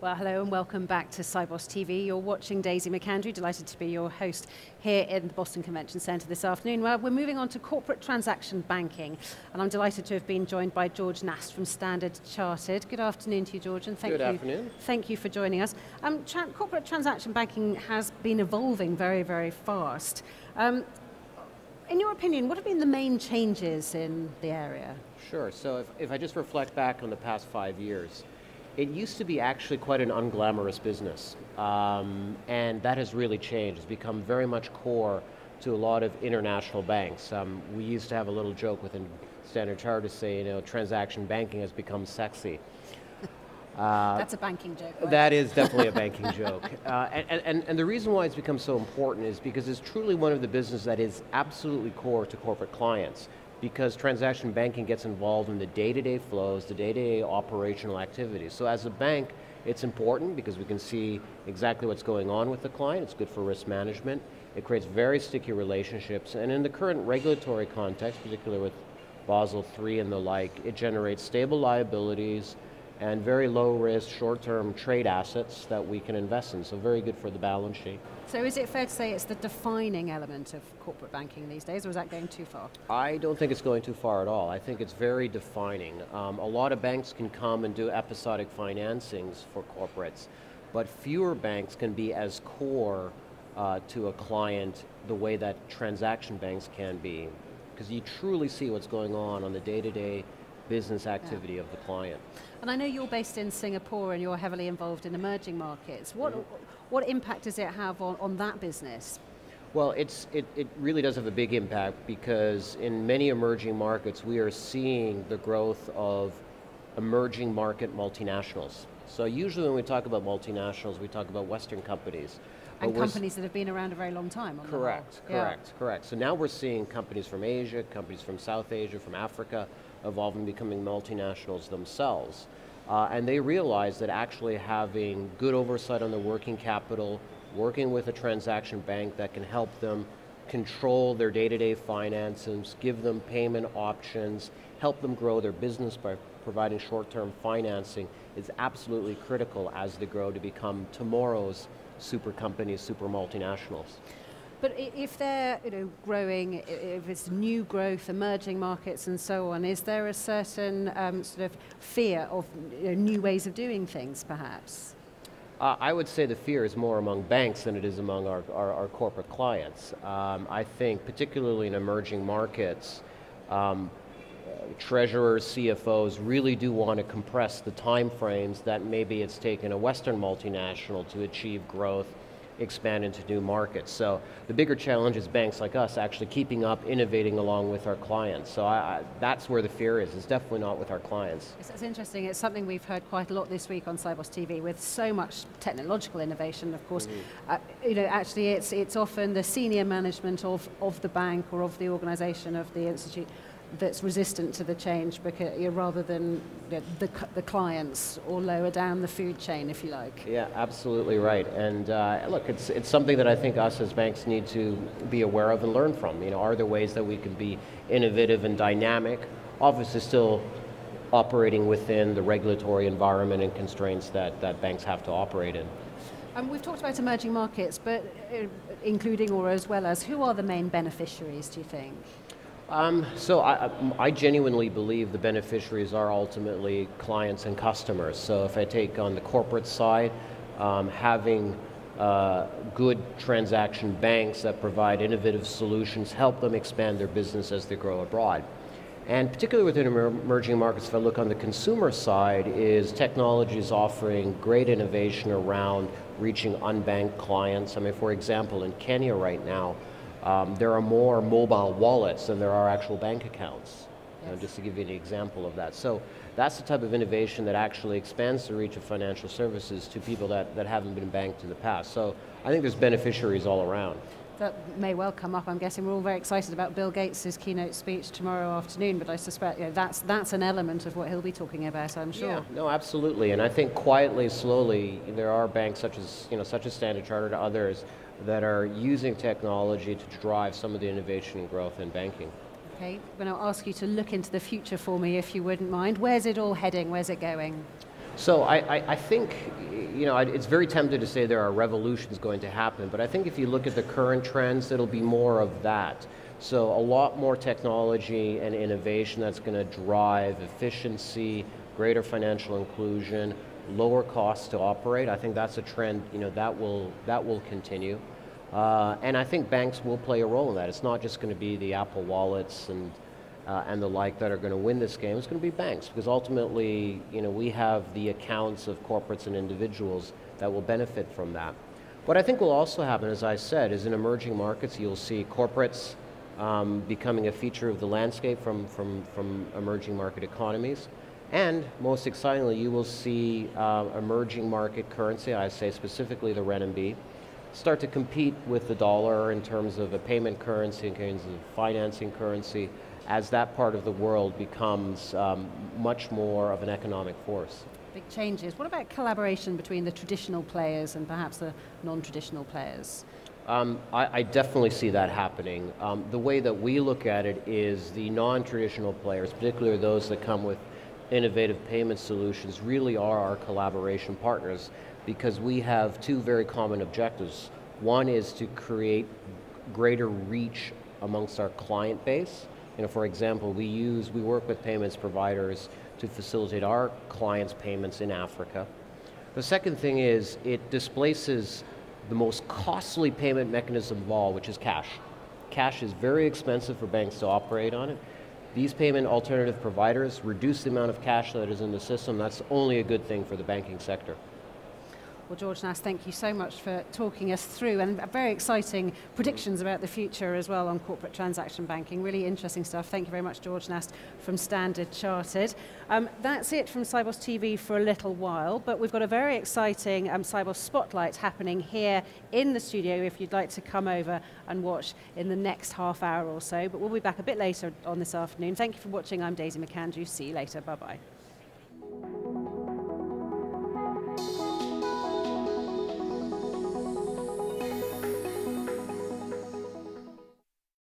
Well, hello and welcome back to Cybos TV. You're watching Daisy McAndrew, delighted to be your host here in the Boston Convention Centre this afternoon. Well, we're moving on to corporate transaction banking, and I'm delighted to have been joined by George Nast from Standard Chartered. Good afternoon to you, George, and thank you for joining us. Corporate transaction banking has been evolving very, very fast. In your opinion, what have been the main changes in the area? Sure, so if I just reflect back on the past 5 years, it used to be actually quite an unglamorous business, and that has really changed. It's become very much core to a lot of international banks. We used to have a little joke within Standard Chartered to say, transaction banking has become sexy. That's a banking joke, right? That is definitely a banking joke. And the reason why it's become so important is because it's truly one of the businesses that is absolutely core to corporate clients, because transaction banking gets involved in the day-to-day flows, the day-to-day operational activities. So as a bank, it's important because we can see exactly what's going on with the client. It's good for risk management. It creates very sticky relationships. And in the current regulatory context, particularly with Basel III and the like, it generates stable liabilities and very low risk, short-term trade assets that we can invest in. So very good for the balance sheet. So is it fair to say it's the defining element of corporate banking these days, or is that going too far? I don't think it's going too far at all. I think it's very defining. A lot of banks can come and do episodic financings for corporates, but fewer banks can be as core to a client the way that transaction banks can be, because you truly see what's going on the day-to-day business activity of the client. And I know you're based in Singapore and you're heavily involved in emerging markets. What impact does it have on that business? Well, it really does have a big impact, because in many emerging markets we are seeing the growth of emerging market multinationals. So usually when we talk about multinationals, we talk about Western companies. And companies that have been around a very long time. Correct. So now we're seeing companies from Asia, companies from South Asia, from Africa, evolving, becoming multinationals themselves. And they realize that actually having good oversight on their working capital, working with a transaction bank that can help them control their day-to-day finances, give them payment options, help them grow their business by providing short-term financing is absolutely critical as they grow to become tomorrow's super companies, super multinationals. But if they're growing, if it's new growth, emerging markets and so on, is there a certain sort of fear of new ways of doing things, perhaps? I would say the fear is more among banks than it is among our corporate clients. I think particularly in emerging markets, treasurers, CFOs really do want to compress the time frames that maybe it's taken a Western multinational to achieve growth, expand into new markets. So the bigger challenge is banks like us actually keeping up, innovating along with our clients. So that's where the fear is. It's definitely not with our clients. It's interesting. It's something we've heard quite a lot this week on Cybos TV, with so much technological innovation, of course. Actually it's often the senior management of the bank or of the organization, of the institute, that's resistant to the change, because rather than the clients, or lower down the food chain, if you like. Yeah, absolutely right. And look, it's something that I think us as banks need to be aware of and learn from. Are there ways that we can be innovative and dynamic, obviously still operating within the regulatory environment and constraints that banks have to operate in? We've talked about emerging markets, but including or as well as, who are the main beneficiaries, do you think? So I genuinely believe the beneficiaries are ultimately clients and customers. So if I take on the corporate side, having good transaction banks that provide innovative solutions help them expand their business as they grow abroad. And particularly within emerging markets, if I look on the consumer side, is technology is offering great innovation around reaching unbanked clients. I mean, for example, in Kenya right now, there are more mobile wallets than there are actual bank accounts, just to give you an example of that. So that's the type of innovation that actually expands the reach of financial services to people that haven't been banked in the past. So I think there's beneficiaries all around. That may well come up. I'm guessing we're all very excited about Bill Gates' keynote speech tomorrow afternoon, but I suspect that's an element of what he'll be talking about, I'm sure. Yeah, no, absolutely. And I think quietly, slowly, there are banks such as Standard Chartered, others, that are using technology to drive some of the innovation and growth in banking. Okay, I'm going to ask you to look into the future for me, if you wouldn't mind. Where's it all heading? Where's it going? So I think, it's very tempting to say there are revolutions going to happen, but I think if you look at the current trends, it'll be more of that. So a lot more technology and innovation that's going to drive efficiency, greater financial inclusion, lower costs to operate. I think that's a trend, that will continue. And I think banks will play a role in that. It's not just going to be the Apple wallets and the like that are going to win this game. It's going to be banks, because ultimately, we have the accounts of corporates and individuals that will benefit from that. What I think will also happen, as I said, is in emerging markets, you'll see corporates becoming a feature of the landscape from emerging market economies. And most excitingly, you will see emerging market currency, I say specifically the renminbi, start to compete with the dollar in terms of a payment currency, in terms of financing currency, as that part of the world becomes much more of an economic force. Big changes. What about collaboration between the traditional players and perhaps the non-traditional players? I definitely see that happening. The way that we look at it is the non-traditional players, particularly those that come with innovative payment solutions, really are our collaboration partners, because we have two very common objectives. One is to create greater reach amongst our client base. For example, we work with payments providers to facilitate our clients' payments in Africa. The second thing is it displaces the most costly payment mechanism of all, which is cash. Cash is very expensive for banks to operate on it. These payment alternative providers reduce the amount of cash that is in the system. That's only a good thing for the banking sector. Well, George Nast, thank you so much for talking us through, and very exciting predictions about the future as well on corporate transaction banking. Really interesting stuff. Thank you very much, George Nast from Standard Chartered. That's it from Sibos TV for a little while, but we've got a very exciting Sibos Spotlight happening here in the studio if you'd like to come over and watch in the next half hour or so, but we'll be back a bit later on this afternoon. Thank you for watching. I'm Daisy McAndrew. See you later. Bye-bye.